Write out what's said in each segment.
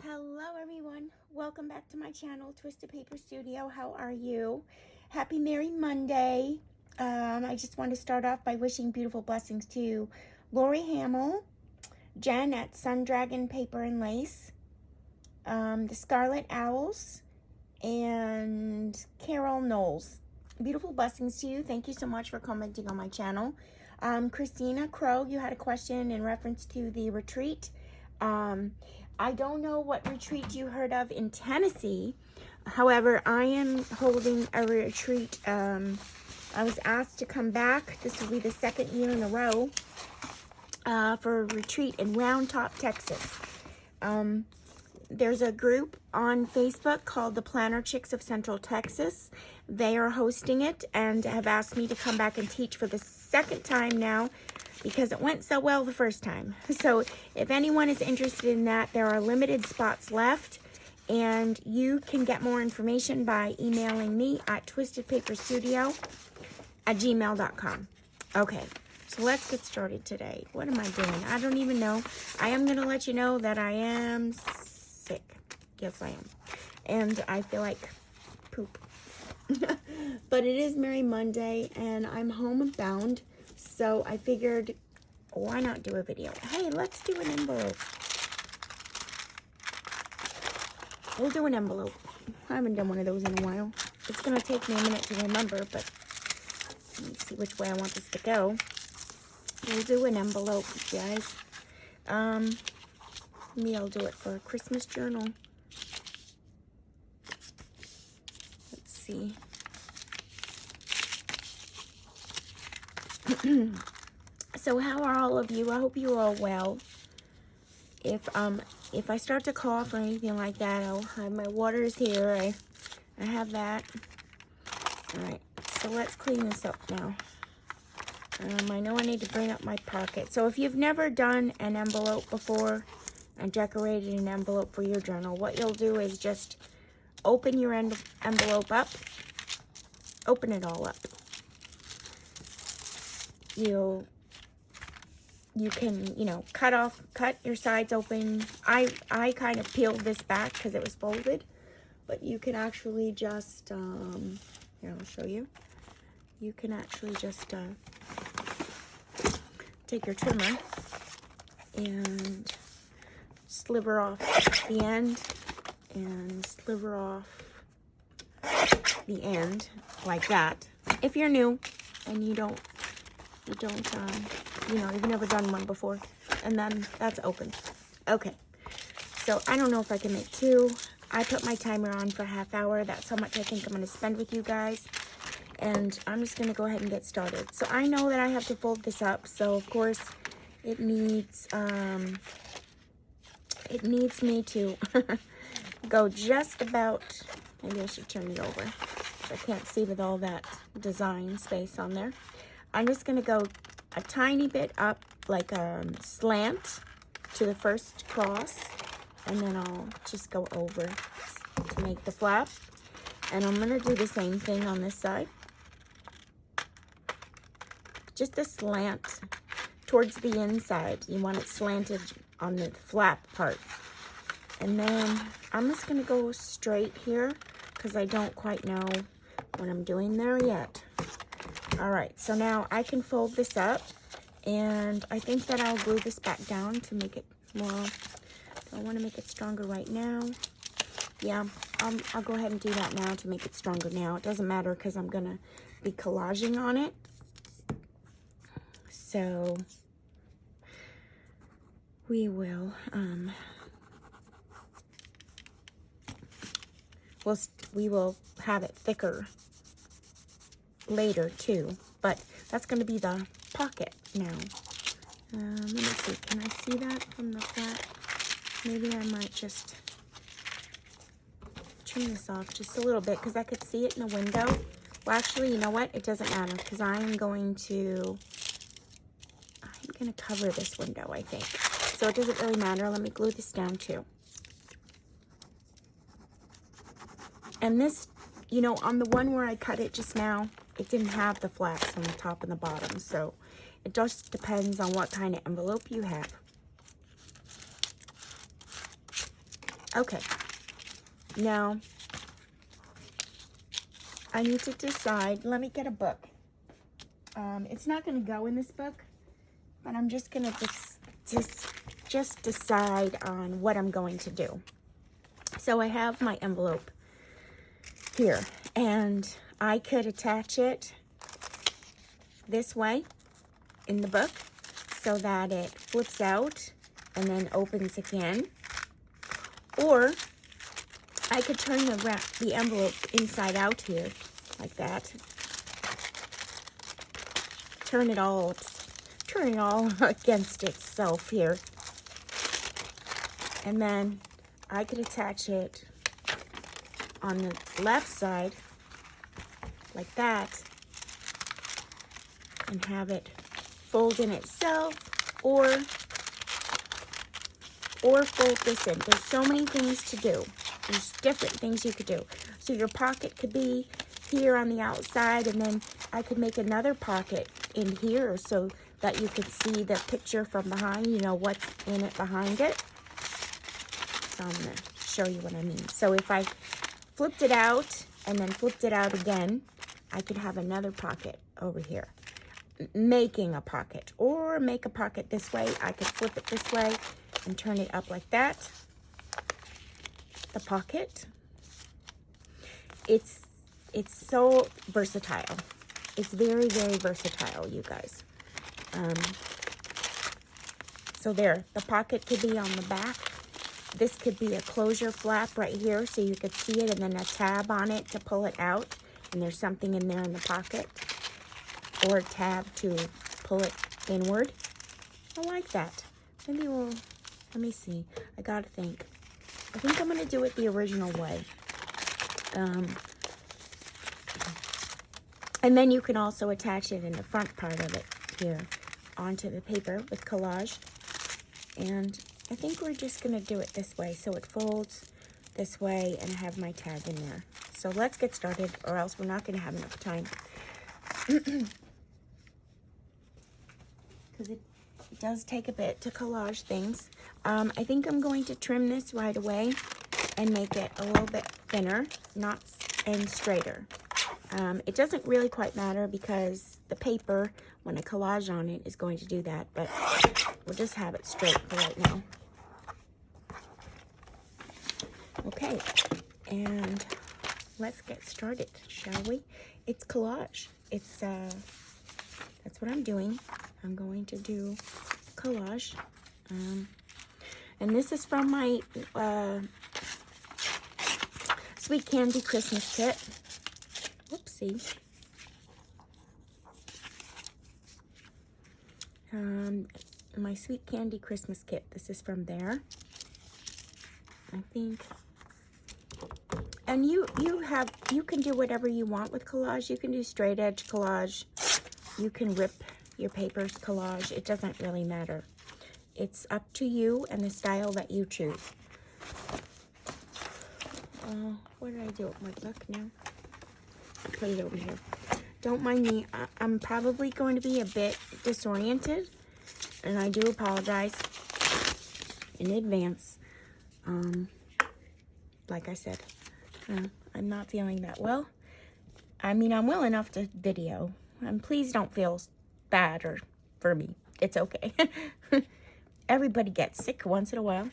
Hello everyone, welcome back to my channel, Twisted Paper Studio. How are you? Happy Merry Monday. I just want to start off by wishing beautiful blessings to Lori Hamill, Jen at Sun Dragon Paper and Lace, the Scarlet Owls, and Carol Knowles. Beautiful blessings to you. Thank you so much for commenting on my channel. Christina Crow, you had a question in reference to the retreat. I don't know what retreat you heard of in Tennessee. However, I am holding a retreat. I was asked to come back. This will be the second year in a row for a retreat in Round Top, Texas. There's a group on Facebook called the Planner Chicks of Central Texas. They are hosting it and have asked me to come back and teach for the second time now, because it went so well the first time. So if anyone is interested in that, there are limited spots left, and you can get more information by emailing me at twistedpaperstudio@gmail.com. Okay, so let's get started today. What am I doing? I don't even know. I am going to let you know that I am sick. Yes, I am. And I feel like poop. But it is Merry Monday, and I'm homebound. So I figured, why not do a video? Hey, let's do an envelope. We'll do an envelope. I haven't done one of those in a while. It's going to take me a minute to remember, but let me see which way I want this to go. We'll do an envelope, guys. Maybe I'll do it for a Christmas journal. Let's see. So how are all of you? I hope you're all well. If I start to cough or anything like that, I'll have my waters here. I have that. All right, so let's clean this up now. I know I need to bring up my pocket. So if you've never done an envelope before and decorated an envelope for your journal, what you'll do is just open your envelope up. Open it all up. You can, cut your sides open. I kind of peeled this back because it was folded, but you can actually just, here, I'll show you. You can actually just take your trimmer and sliver off the end and sliver off the end like that. If you're new and you've never done one before, and then that's open. Okay, so I don't know if I can make two. I put my timer on for a half hour. That's how much I think I'm going to spend with you guys, and I'm just going to go ahead and get started. So I know that I have to fold this up, so of course it needs me to go just about, maybe I should turn it over. I can't see with all that design space on there. I'm just going to go a tiny bit up, like a slant to the first cross, and then I'll just go over to make the flap. And I'm going to do the same thing on this side. Just a slant towards the inside. You want it slanted on the flap part. And then I'm just going to go straight here because I don't quite know what I'm doing there yet. All right, so now I can fold this up, and I think that I'll glue this back down to make it more, I want to make it stronger right now. Yeah, I'll go ahead and do that now to make it stronger now. It doesn't matter because I'm going to be collaging on it. So we will, we will have it thicker later too, but that's going to be the pocket now. Let me see, can I see that from the flat? Maybe I might just trim this off just a little bit because I could see it in the window. Well, actually, you know what? It doesn't matter because I'm going to cover this window, I think. So it doesn't really matter. Let me glue this down too. And this, on the one where I cut it just now, it didn't have the flaps on the top and the bottom, so it just depends on what kind of envelope you have. Okay. Now, I need to decide. Let me get a book. It's not going to go in this book, but I'm just going to just decide on what I'm going to do. So I have my envelope here, and I could attach it this way in the book so that it flips out and then opens again. Or I could turn the envelope inside out here, like that. Turn it all against itself here. And then I could attach it on the left side, like that, and have it fold in itself, or fold this in. There's so many things to do. There's different things you could do. So your pocket could be here on the outside, and then I could make another pocket in here so that you could see the picture from behind, you know, what's in it behind it. So I'm going to show you what I mean. So if I flipped it out and then flipped it out again, I could have another pocket over here. Making a pocket, or make a pocket this way. I could flip it this way and turn it up like that. The pocket. It's so versatile. It's very, very versatile, you guys. So there, the pocket could be on the back. This could be a closure flap right here so you could see it, and then a tab on it to pull it out, and there's something in there in the pocket. Or a tab to pull it inward. I like that. Maybe we'll, let me see. I gotta think. I think I'm gonna do it the original way. And then you can also attach it in the front part of it here onto the paper with collage. And I think we're just gonna do it this way so it folds this way and have my tag in there. So let's get started, or else we're not gonna have enough time. Because it does take a bit to collage things. I think I'm going to trim this right away and make it a little bit thinner, and straighter. It doesn't really quite matter because the paper, when I collage on it, is going to do that, but we'll just have it straight for right now. Okay, and let's get started, shall we? It's collage. It's, that's what I'm doing. I'm going to do collage. And this is from my Sweet Candy Christmas kit. Whoopsie. My Sweet Candy Christmas kit. This is from there. I think. And you can do whatever you want with collage. You can do straight edge collage. You can rip your paper's collage. It doesn't really matter. It's up to you and the style that you choose. What did I do with my book now? Put it over here. Don't mind me. I'm probably going to be a bit disoriented, and I do apologize in advance. Like I said, I'm not feeling that well. I mean, I'm well enough to video. And please don't feel bad or for me. It's okay. Everybody gets sick once in a while.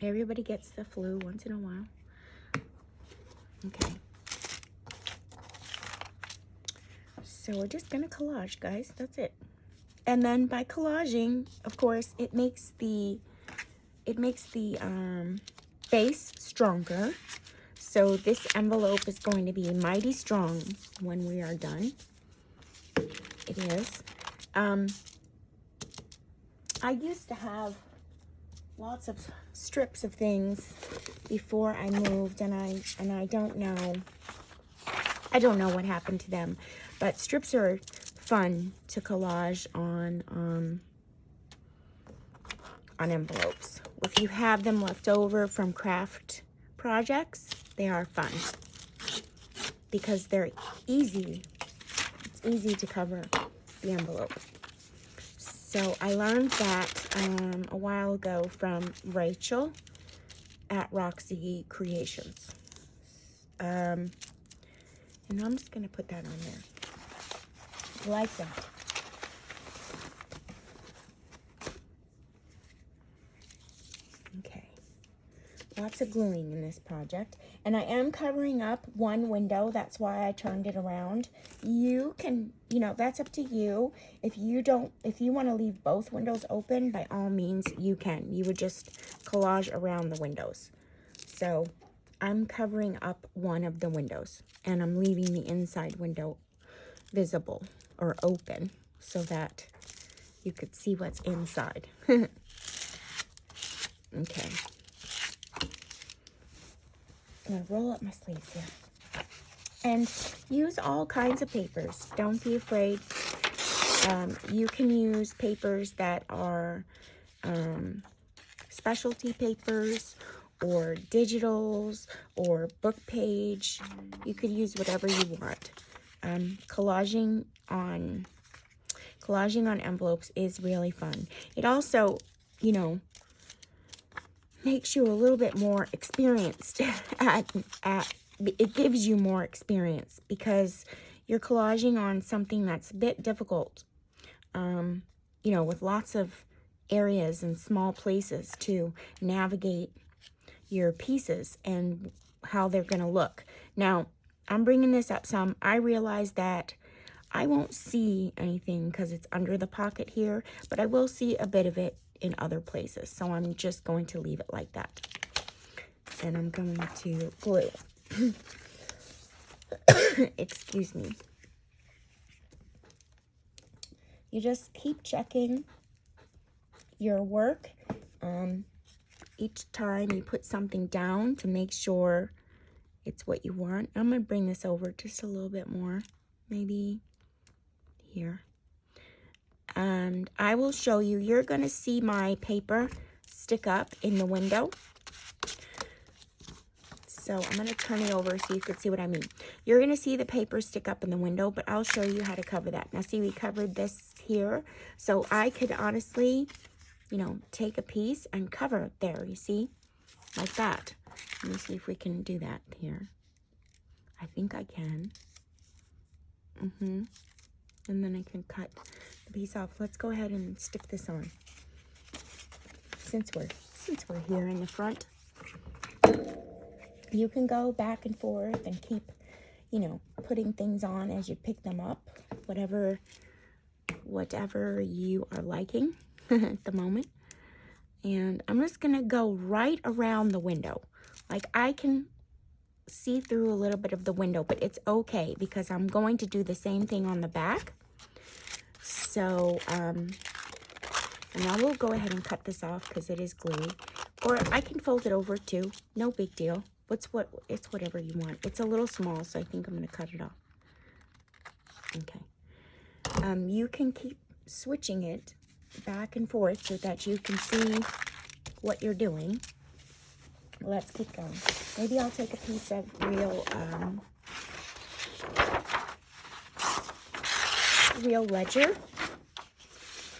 Everybody gets the flu once in a while. Okay. So we're just gonna collage, guys. That's it. And then by collaging, of course, it makes the base stronger. So this envelope is going to be mighty strong when we are done. It is. I used to have lots of strips of things before I moved, and I don't know what happened to them. But strips are fun to collage on envelopes. If you have them left over from craft projects, they are fun because they're easy. It's easy to cover the envelope. So I learned that a while ago from Rachel. at Roxy Creations. And I'm just going to put that on there. Like that. Okay. Lots of gluing in this project. And I am covering up one window. That's why I turned it around. You can, you know, that's up to you. If you want to leave both windows open, by all means, you can. You would just collage around the windows. So I'm covering up one of the windows, and I'm leaving the inside window visible or open so that you could see what's inside. Okay. I'm going to roll up my sleeves here. And use all kinds of papers. Don't be afraid. You can use papers that are specialty papers or digitals or book page. You could use whatever you want. Collaging on envelopes is really fun. It also, you know, makes you a little bit more experienced it gives you more experience because you're collaging on something that's a bit difficult, you know, with lots of areas and small places to navigate your pieces and how they're going to look. Now, I'm bringing this up some. I realize that I won't see anything because it's under the pocket here, but I will see a bit of it in other places. So I'm just going to leave it like that. And I'm going to glue. Excuse me. You just keep checking your work each time you put something down to make sure it's what you want. I'm going to bring this over just a little bit more, maybe here. And I will show you, you're going to see my paper stick up in the window. So I'm going to turn it over so you can see what I mean. You're going to see the paper stick up in the window, but I'll show you how to cover that. Now see, we covered this here. So I could honestly, you know, take a piece and cover it there, you see? Like that. Let me see if we can do that here. I think I can. And then I can cut the piece off. Let's go ahead and stick this on. Since we're here in the front. You can go back and forth and keep, you know, putting things on as you pick them up, whatever you are liking at the moment. And I'm just going to go right around the window. Like I can see through a little bit of the window, but it's okay because I'm going to do the same thing on the back. So, and I will go ahead and cut this off because it is gluey. Or I can fold it over too. No big deal. It's whatever you want. It's a little small, so I think I'm going to cut it off. Okay. You can keep switching it back and forth so that you can see what you're doing. Let's keep going. Maybe I'll take a piece of real ledger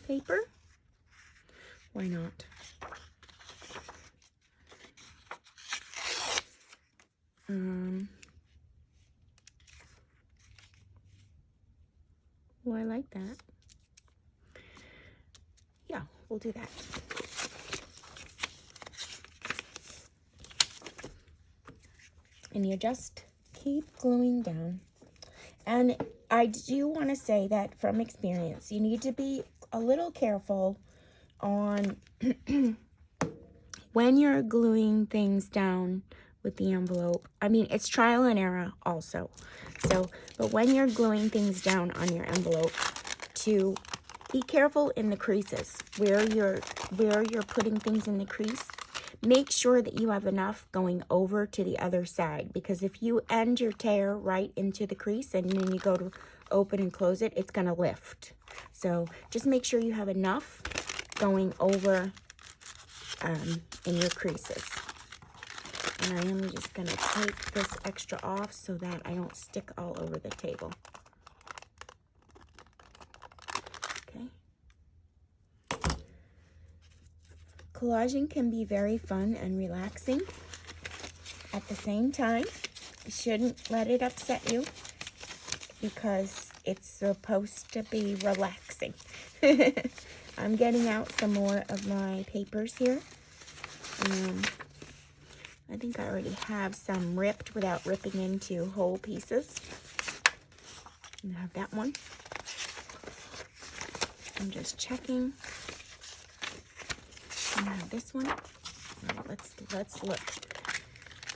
paper. Why not? Well, I like that. Yeah, we'll do that. And you just keep gluing down. And I do want to say that from experience, you need to be a little careful on when you're gluing things down with the envelope. I mean, it's trial and error also. So, but when you're gluing things down on your envelope, to be careful in the creases where you're putting things in the crease. Make sure that you have enough going over to the other side, because if you end your tear right into the crease and then you go to open and close it, it's going to lift. So just make sure you have enough going over in your creases. And I am just going to take this extra off so that I don't stick all over the table. Okay. collaging can be very fun and relaxing at the same time. You shouldn't let it upset you because it's supposed to be relaxing. I'm getting out some more of my papers here. I think I already have some ripped without ripping into whole pieces. And I have that one. I'm just checking. And I have this one. All right, let's look.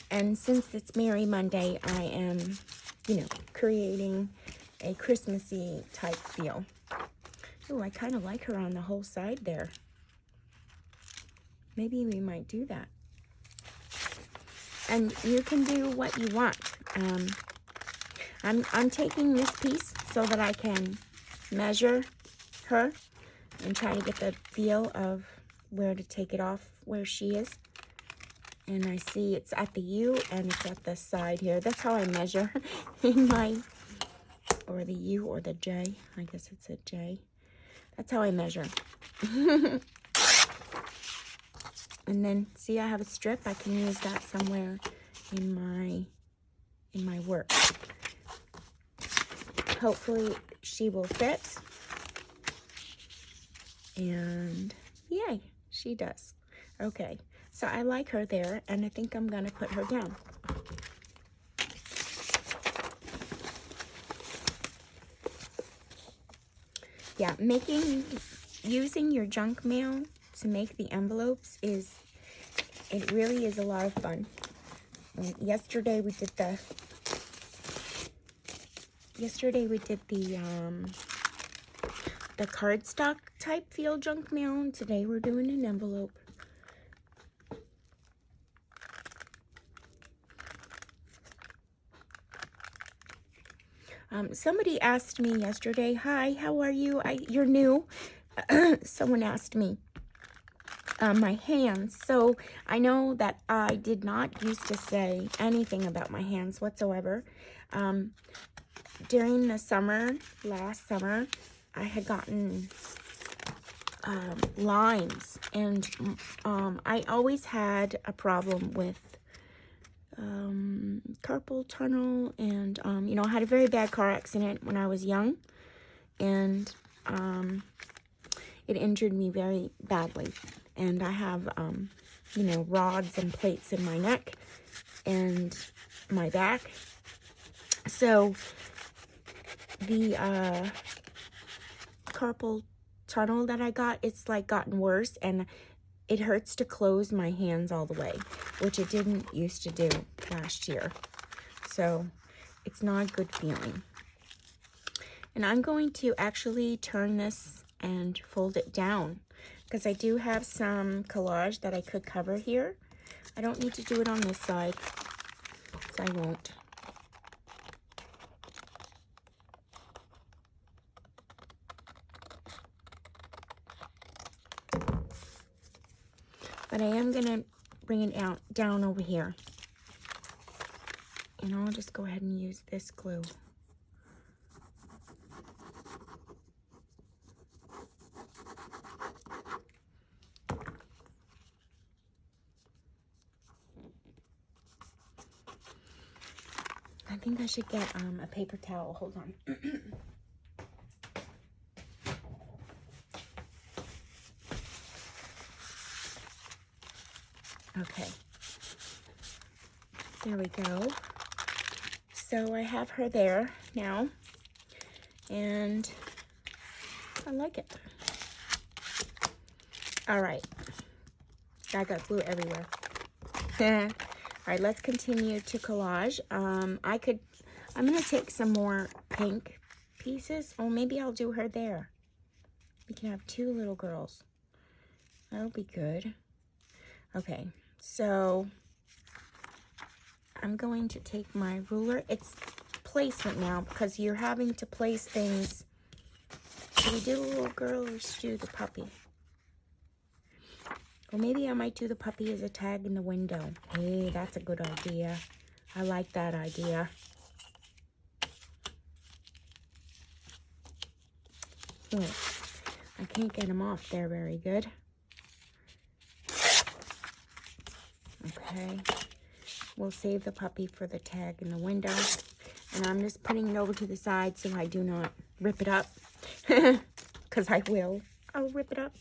And since it's Merry Monday, I am, creating a Christmassy type feel. Oh, I kind of like her on the whole side there. Maybe we might do that. And you can do what you want. I'm taking this piece so that I can measure her and try to get the feel of where to take it off where she is. And I see it's at the U and it's at the side here. That's how I measure in my, or the U or the J. I guess it's a J. That's how I measure. And then see, I have a strip. I can use that somewhere in my work. Hopefully she will fit. And yay, she does. Okay, so I like her there, and I think I'm gonna put her down. Yeah, using your junk mail to make the envelopes it really is a lot of fun. Yesterday we did the cardstock type feel junk mail, and today we're doing an envelope. Somebody asked me yesterday, hi, how are you? You're new. Someone asked me my hands. So I know that I did not used to say anything about my hands whatsoever. During the summer, last summer, I had gotten lines, and I always had a problem with carpal tunnel, and I had a very bad car accident when I was young, and it injured me very badly, and I have rods and plates in my neck and my back. So the carpal tunnel that I got, it's like gotten worse, and it hurts to close my hands all the way, which it didn't used to do last year. So it's not a good feeling. And I'm going to actually turn this and fold it down because I do have some collage that I could cover here. I don't need to do it on this side, so I won't. But I am going to bring it down over here. And I'll just go ahead and use this glue. I think I should get a paper towel. Hold on. Okay. There we go. So I have her there now, and I like it. All right. I got glue everywhere. All right, let's continue to collage. I'm gonna take some more pink pieces. Oh, maybe I'll do her there. We can have two little girls. That'll be good. Okay, so I'm going to take my ruler. It's placement now because you're having to place things. Should we do the little girl or should we do the puppy? Or maybe I might do the puppy as a tag in the window. Hey, that's a good idea. I like that idea. Oh, I can't get them off there very good. Okay. We'll save the puppy for the tag in the window. And I'm just putting it over to the side so I do not rip it up. Because I will. I'll rip it up.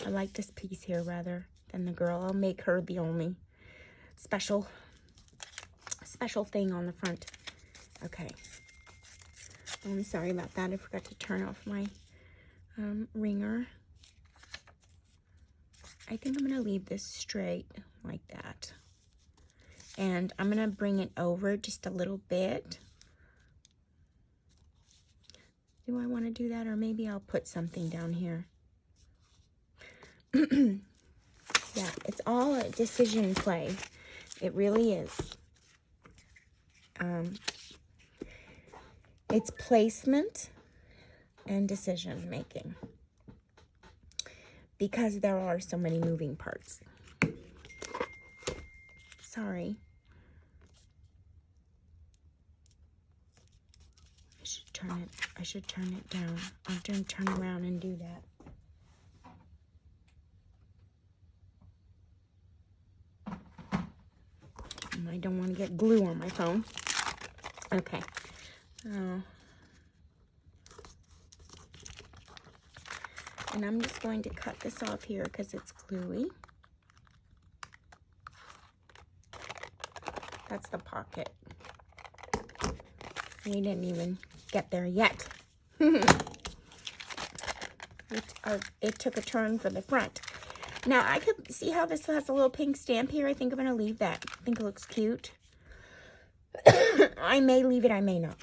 I like this piece here rather than the girl. I'll make her the only special thing on the front. Okay. I'm sorry about that. I forgot to turn off my ringer. I think I'm going to leave this straight like that. And I'm going to bring it over just a little bit. Do I want to do that? Or maybe I'll put something down here. Yeah, it's all a decision play. It really is. It's placement and decision making. Because there are so many moving parts. Sorry. I should turn it down. I'll turn around and do that. I don't want to get glue on my phone. Okay. And I'm just going to cut this off here because it's gluey. That's the pocket. We didn't even get there yet. It took a turn for the front. Now, I could see how this has a little pink stamp here. I think I'm going to leave that. I think it looks cute. I may leave it, I may not.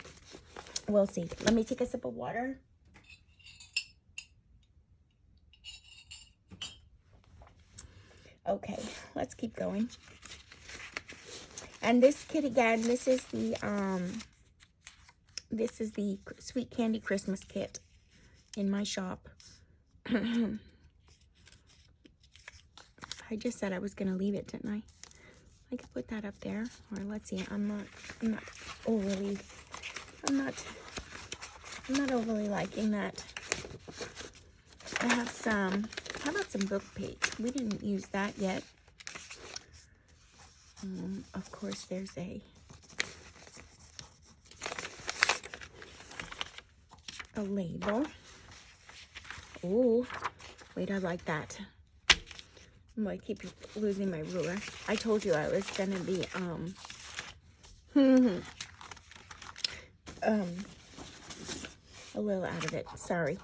We'll see. Let me take a sip of water. Okay, let's keep going. And this kit again, this is the Sweet Candy Christmas kit in my shop. I just said I was gonna leave it, didn't I? I could put that up there, or let's see. I'm not overly liking that. I have some. How about some book page? We didn't use that yet. Of course, there's a label. Oh, wait, I like that. I keep losing my ruler. I told you I was gonna be a little out of it. Sorry.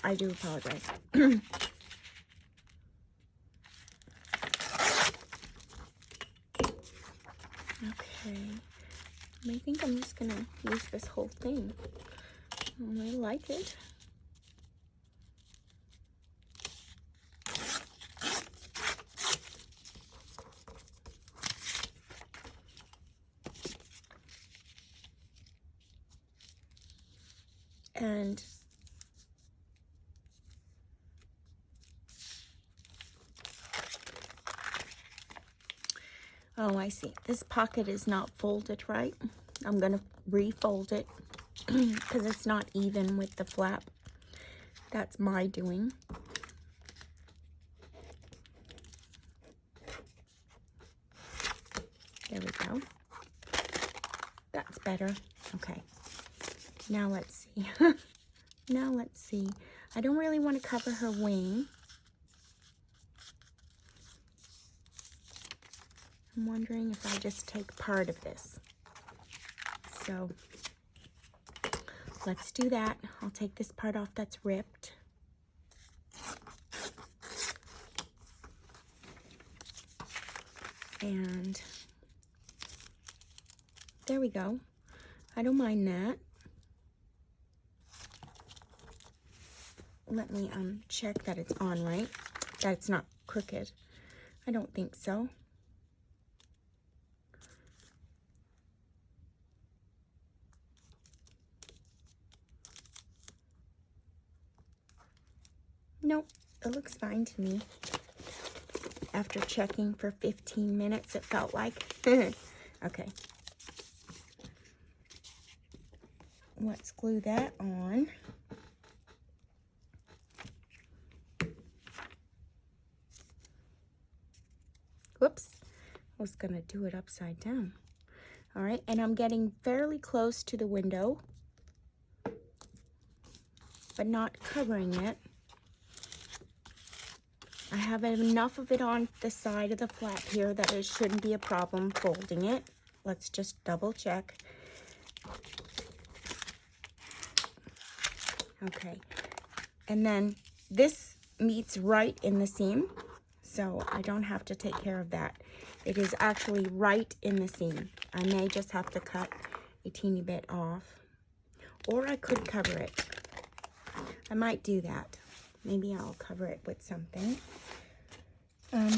I do apologize. Okay. I think I'm just gonna use this whole thing. I like it. And oh, I see. This pocket is not folded right. I'm going to refold it because it's not even with the flap. That's my doing. There we go. That's better. Okay. Now let's see. Now let's see. I don't really want to cover her wing. I'm wondering if I just take part of this. So let's do that. I'll take this part off that's ripped. And there we go. I don't mind that. Let me check that it's on right, that it's not crooked. I don't think so. Nope, it looks fine to me. After checking for 15 minutes, it felt like. Okay. Let's glue that on. Whoops. was gonna do it upside down. All right, and I'm getting fairly close to the window, but not covering it. I have enough of it on the side of the flap here that it shouldn't be a problem folding it. Let's just double check. Okay, and then this meets right in the seam, so I don't have to take care of that. It is actually right in the seam. I may just have to cut a teeny bit off, or I could cover it. I might do that. Maybe I'll cover it with something. Let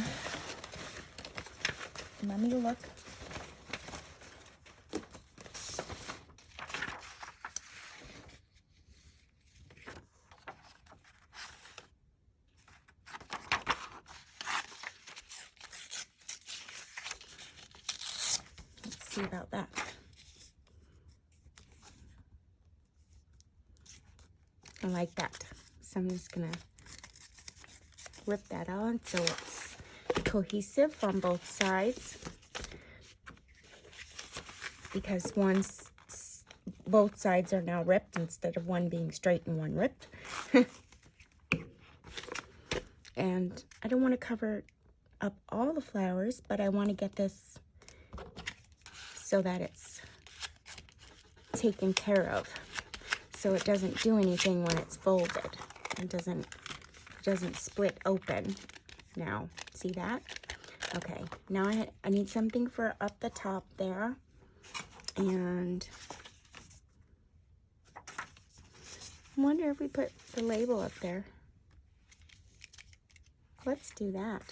me look. Let's see about that. I like that. So I'm just gonna rip that on so it's cohesive on both sides, because both sides are now ripped instead of one being straight and one ripped. And I don't want to cover up all the flowers, but I want to get this so that it's taken care of, so it doesn't do anything when it's folded. It doesn't split open. Now, see that? Okay, now I need something for up the top there, and I wonder if we put the label up there. Let's do that.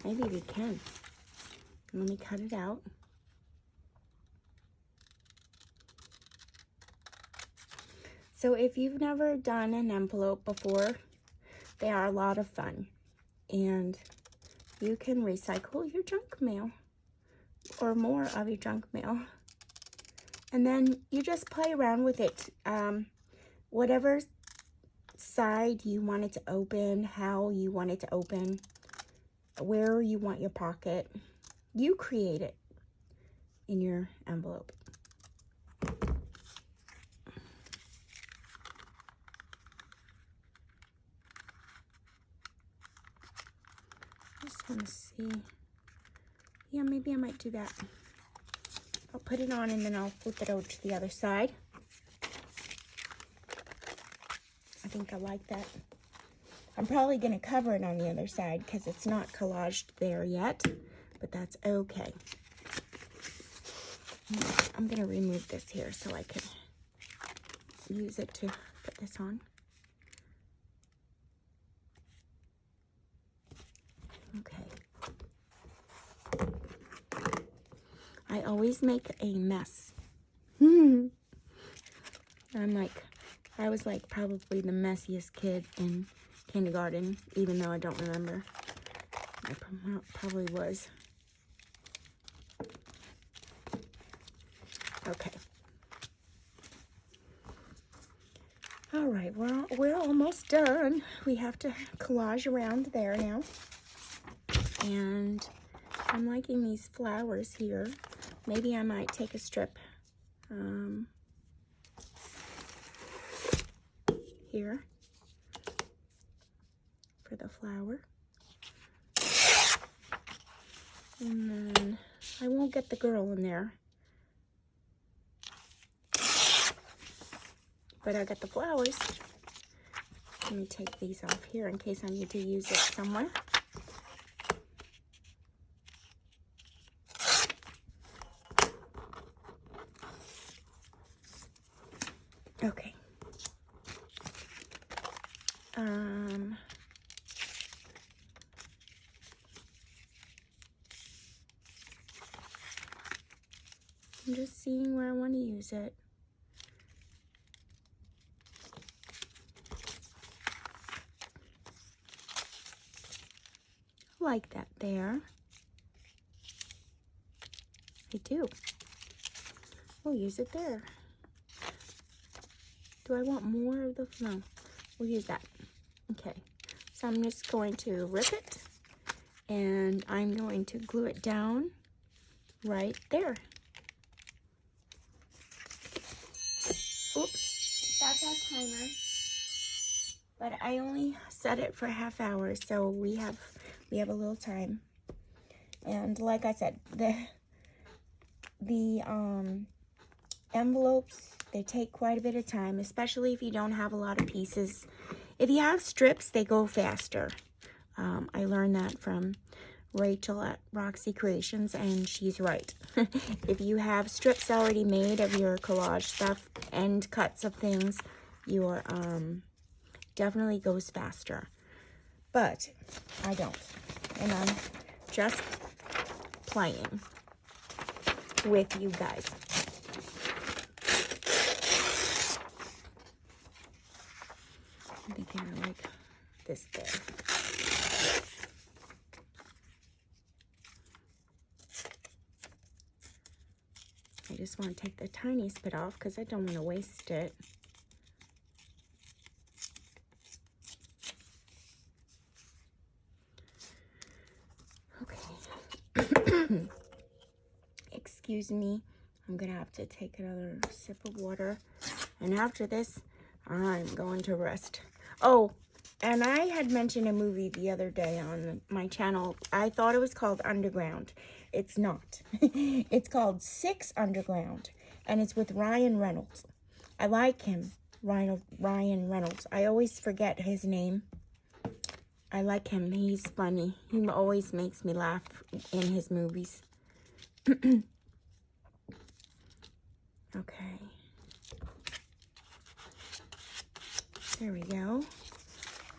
Maybe we can. Let me cut it out. So if you've never done an envelope before, they are a lot of fun, and you can recycle your junk mail or more of your junk mail, and then you just play around with it. Whatever side you want it to open, how you want it to open, where you want your pocket, you create it in your envelope. Want to see. Yeah, maybe I might do that. I'll put it on and then I'll flip it over to the other side. I think I like that. I'm probably going to cover it on the other side because it's not collaged there yet, but that's okay. I'm going to remove this here so I can use it to put this on. Okay. I always make a mess. I was like probably the messiest kid in kindergarten, even though I don't remember. I probably was. Okay. All right, we're almost done. We have to collage around there now. And I'm liking these flowers here. Maybe I might take a strip here for the flower. And then I won't get the girl in there, but I got the flowers. Let me take these off here in case I need to use it somewhere. Okay. I'm just seeing where I want to use it. Like that there. I do. We'll use it there. Do I want more of the, no, we'll use that. Okay, so I'm just going to rip it and I'm going to glue it down right there. Oops, that's our timer. But I only set it for a half hour, so we have a little time. And like I said, the envelopes, they take quite a bit of time, especially if you don't have a lot of pieces. If you have strips, they go faster. I learned that from Rachel at Roxy Creations, and she's right. If you have strips already made of your collage stuff, end cuts of things, your definitely goes faster. But I don't, and I'm just playing with you guys. I think I like this there. I just want to take the tiniest bit off because I don't want to waste it. Okay. Excuse me. I'm going to have to take another sip of water. And after this, I'm going to rest. Oh, and I had mentioned a movie the other day on my channel. I thought it was called Underground. It's not. It's called Six Underground, and it's with Ryan Reynolds. I like him, Ryan Reynolds. I always forget his name. I like him. He's funny. He always makes me laugh in his movies. Okay. There we go.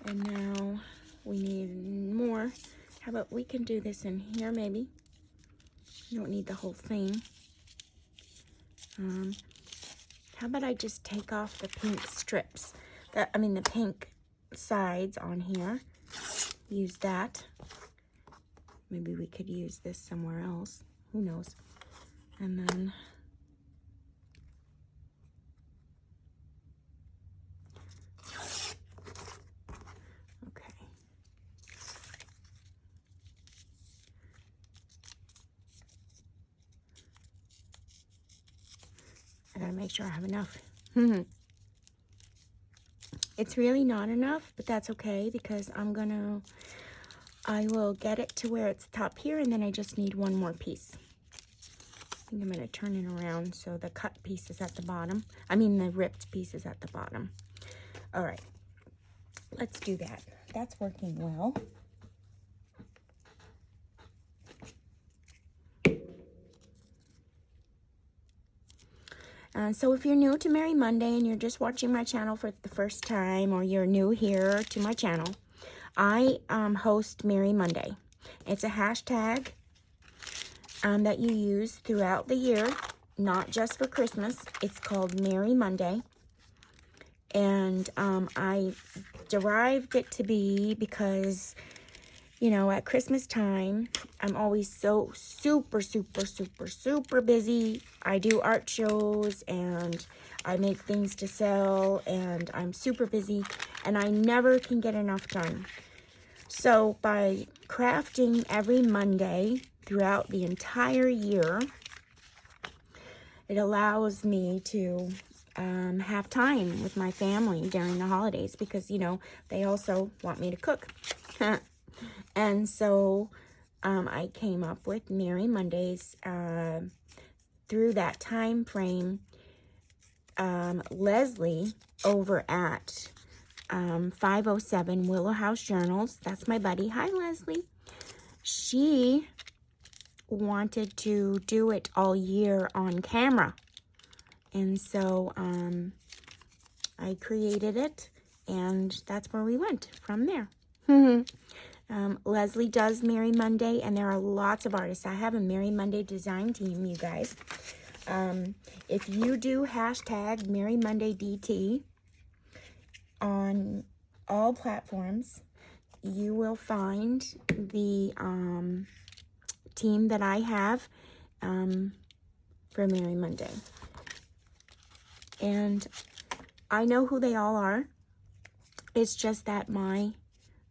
And now we need more. How about we can do this in here maybe? You don't need the whole thing. How about I just take off the pink strips? The pink sides on here. Use that. Maybe we could use this somewhere else. Who knows? And then okay. I gotta make sure I have enough. It's really not enough, but that's okay because I will get it to where it's top here, and then I just need one more piece. I think I'm gonna turn it around so the cut piece is at the bottom. The ripped piece is at the bottom. All right, let's do that. That's working well. So if you're new to Merry Monday and you're just watching my channel for the first time, or you're new here to my channel, I host Merry Monday. It's a hashtag that you use throughout the year, not just for Christmas. It's called Merry Monday. And I derived it to be because, at Christmas time, I'm always so super busy. I do art shows and I make things to sell, and I'm super busy, and I never can get enough done. So by crafting every Monday throughout the entire year, it allows me to have time with my family during the holidays because, they also want me to cook. And so I came up with Merry Mondays through that time frame. Leslie over at 507 Willow House Journals, that's my buddy. Hi, Leslie. She wanted to do it all year on camera. And so I created it, and that's where we went from there. Leslie does Merry Monday, and there are lots of artists. I have a Merry Monday design team, you guys. If you do hashtag Merry Monday DT on all platforms, you will find the team that I have for Merry Monday. And I know who they all are. It's just that my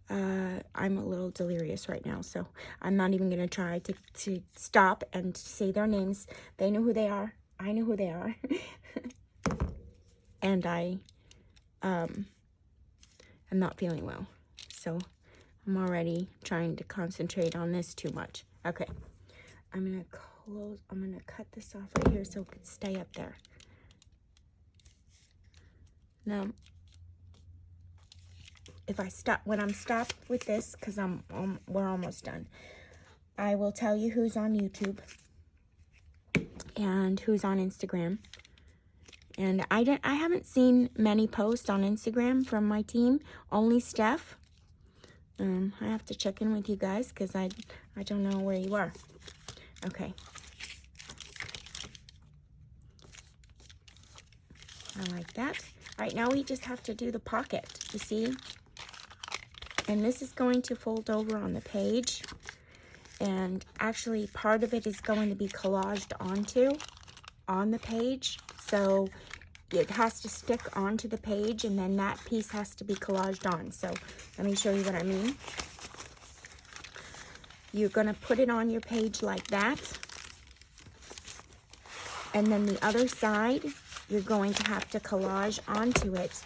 I'm a little delirious right now, so I'm not even going to try to stop and say their names. They know who they are. I know who they are. And I am not feeling well, so I'm already trying to concentrate on this too much. Okay, I'm going to cut this off right here so it could stay up there. Now, if I stop, when I'm stopped with this, because we're almost done, I will tell you who's on YouTube and who's on Instagram. And I haven't seen many posts on Instagram from my team, only Steph. I have to check in with you guys because I don't know where you are. Okay. I like that. All right, now we just have to do the pocket, you see? And this is going to fold over on the page. And actually, part of it is going to be collaged on the page. So it has to stick onto the page, and then that piece has to be collaged on. So let me show you what I mean. You're going to put it on your page like that. And then the other side, you're going to have to collage onto it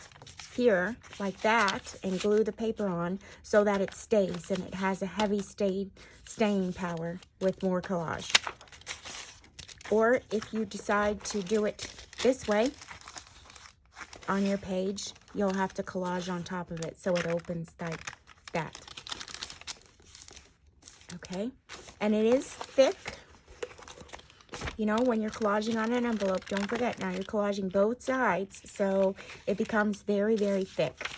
here like that and glue the paper on so that it stays and it has a heavy staying power with more collage. Or if you decide to do it this way on your page, you'll have to collage on top of it so it opens like that. Okay, and it is thick. You know, when you're collaging on an envelope, don't forget, now you're collaging both sides, so it becomes very, very thick.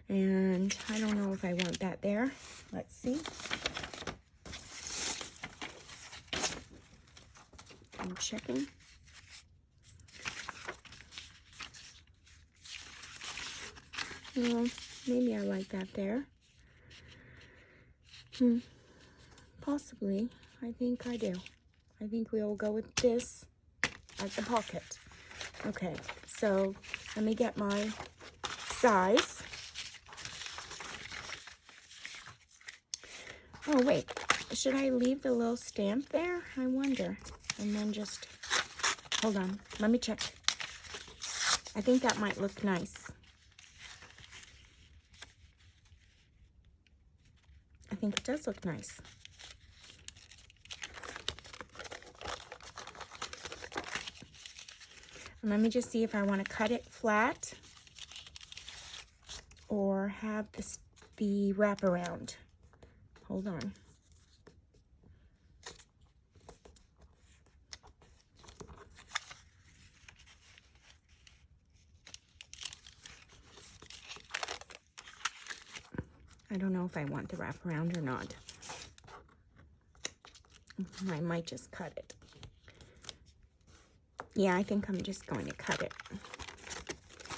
And I don't know if I want that there. Let's see. I'm checking. Well, maybe I like that there. Possibly. I think I do. I think we'll go with this as the pocket. Okay, so let me get my size. Oh, wait. Should I leave the little stamp there? I wonder. And then just, hold on. Let me check. I think that might look nice. I think it does look nice. And let me just see if I want to cut it flat or have this the wraparound. Hold on. I don't know if I want the wraparound or not. I might just cut it. Yeah, I think I'm just going to cut it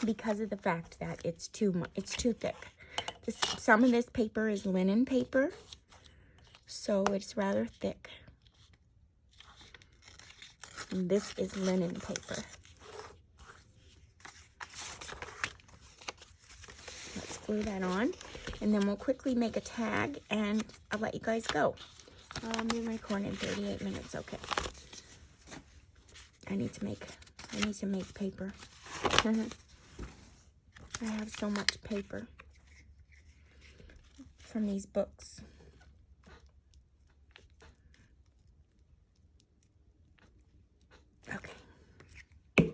because of the fact that it's too thick. Some of this paper is linen paper, so it's rather thick. And this is linen paper. Let's glue that on, and then we'll quickly make a tag, and I'll let you guys go. I'm recording 38 minutes. Okay. I need to make paper. I have so much paper from these books. Okay.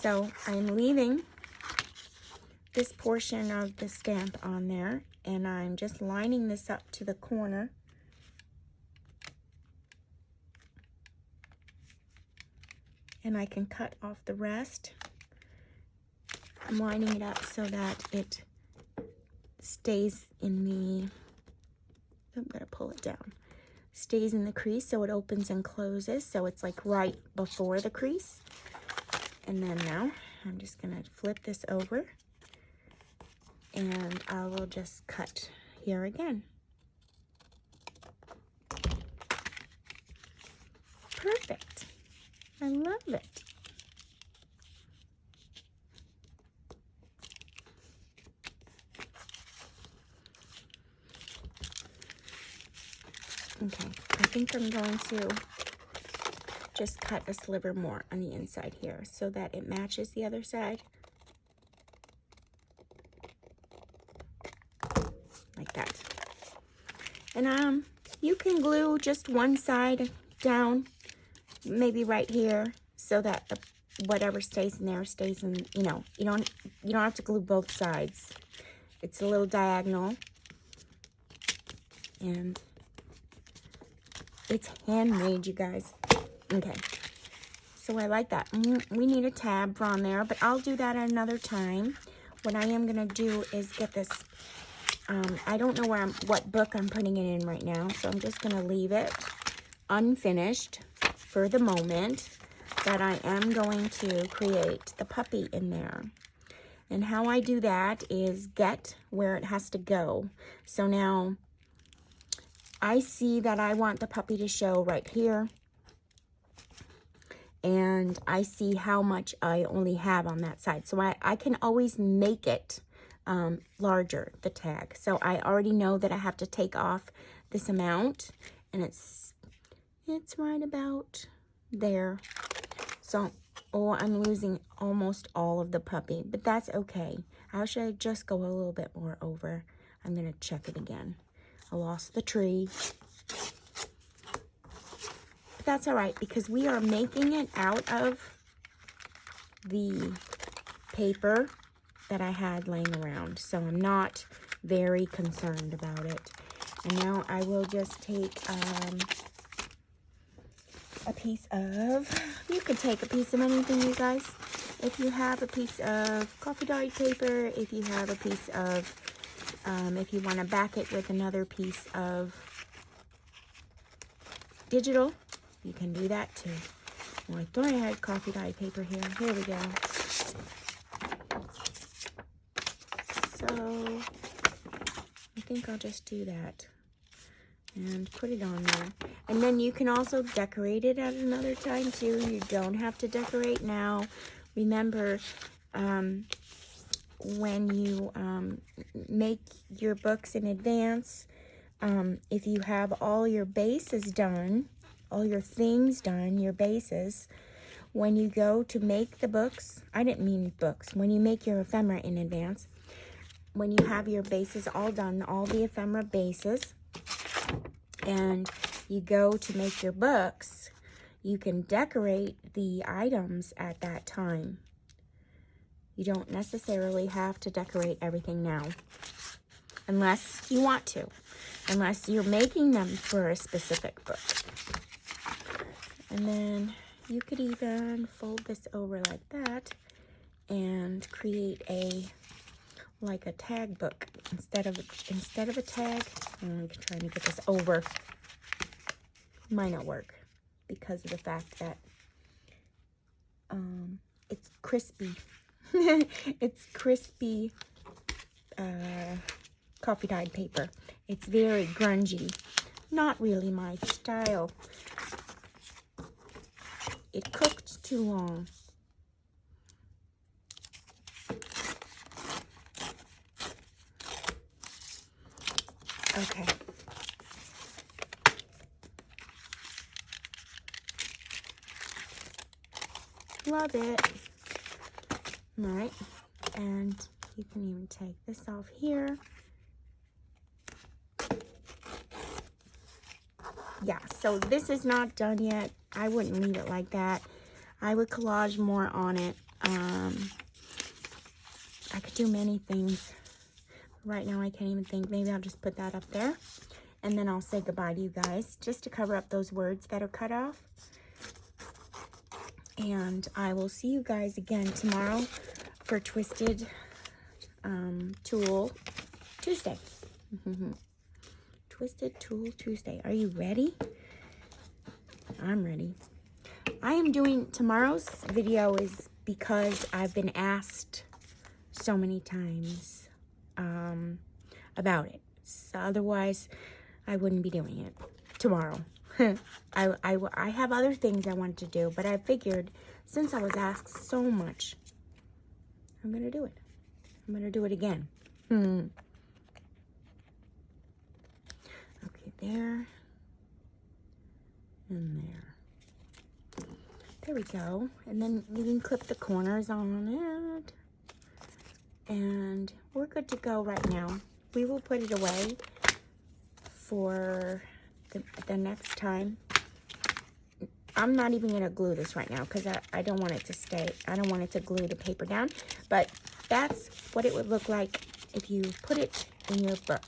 So I'm leaving this portion of the stamp on there, and I'm just lining this up to the corner. And I can cut off the rest. I'm lining it up so that it stays in the, I'm gonna pull it down. Stays in the crease so it opens and closes, so it's like right before the crease. And then now I'm just gonna flip this over and I will just cut here again. Perfect. I love it. Okay, I think I'm going to just cut a sliver more on the inside here so that it matches the other side. Like that. And you can glue just one side down, maybe right here, so that whatever stays in there stays in, you know, you don't have to glue both sides. It's a little diagonal. And it's handmade, you guys. Okay. So I like that. We need a tab on there, but I'll do that at another time. What I am going to do is get this. I don't know what book I'm putting it in right now, so I'm just going to leave it unfinished for the moment. That I am going to create the puppy in there. And how I do that is get where it has to go. So now I see that I want the puppy to show right here. And I see how much I only have on that side. So I can always make it larger, the tag. So I already know that I have to take off this amount. And it's right about there. So, oh, I'm losing almost all of the puppy, but that's okay. How should I just go a little bit more over? I'm going to check it again. I lost the tree. But that's all right because we are making it out of the paper that I had laying around. So I'm not very concerned about it. And now I will just take a piece of, you could take a piece of anything, you guys. If you have a piece of coffee dyed paper, if you have a piece of, if you want to back it with another piece of digital, you can do that too. Well, I thought I had coffee dyed paper here. Here we go. So, I think I'll just do that. And put it on there. And then you can also decorate it at another time too. You don't have to decorate now. Remember, when you make your books in advance, if you have all your bases done, all your things done, your bases, when you go to make the books, I didn't mean books, when you make your ephemera in advance, when you have your bases all done, all the ephemera bases, and you go to make your books, you can decorate the items at that time. You don't necessarily have to decorate everything now, unless you want to, unless you're making them for a specific book. And then you could even fold this over like that and create like a tag book instead of a tag. I'm trying to get this over. Might not work because of the fact that it's crispy. It's crispy coffee dyed paper. It's very grungy. Not really my style. It cooked too long. Okay. Love it. All right. And you can even take this off here. Yeah, so this is not done yet. I wouldn't leave it like that. I would collage more on it. I could do many things. Right now I can't even think. Maybe I'll just put that up there. And then I'll say goodbye to you guys, just to cover up those words that are cut off. And I will see you guys again tomorrow for Twisted Tool Tuesday. Twisted Tool Tuesday. Are you ready? I'm ready. I am doing tomorrow's video is because I've been asked so many times about it. So otherwise, I wouldn't be doing it tomorrow. I have other things I wanted to do, but I figured since I was asked so much, I'm going to do it. I'm going to do it again. Okay, there. in there. There we go. And then you can clip the corners on it. And we're good to go right now. We will put it away for the next time. I'm not even going to glue this right now because I don't want it to stay. I don't want it to glue the paper down. But that's what it would look like if you put it in your book.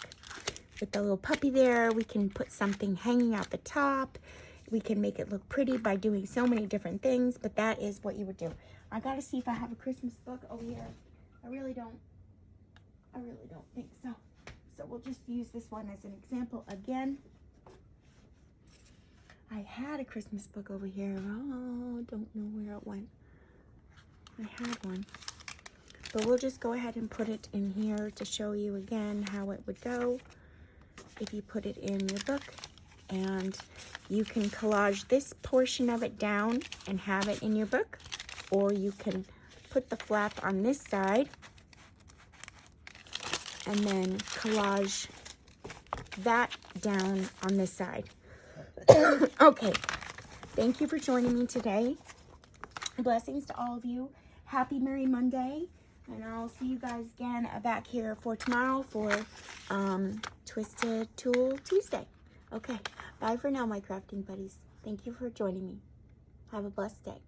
With the little puppy there, we can put something hanging out the top. We can make it look pretty by doing so many different things. But that is what you would do. I got to see if I have a Christmas book over here. I really don't think so. So we'll just use this one as an example again. I had a Christmas book over here. Oh, don't know where it went. I had one. But we'll just go ahead and put it in here to show you again how it would go if you put it in your book. And you can collage this portion of it down and have it in your book. Or you can put the flap on this side and then collage that down on this side. Okay, thank you for joining me today. Blessings to all of you. Happy Merry Monday. And I'll see you guys again back here for tomorrow for Twisted Tool Tuesday. Okay, bye for now, my crafting buddies. Thank you for joining me. Have a blessed day.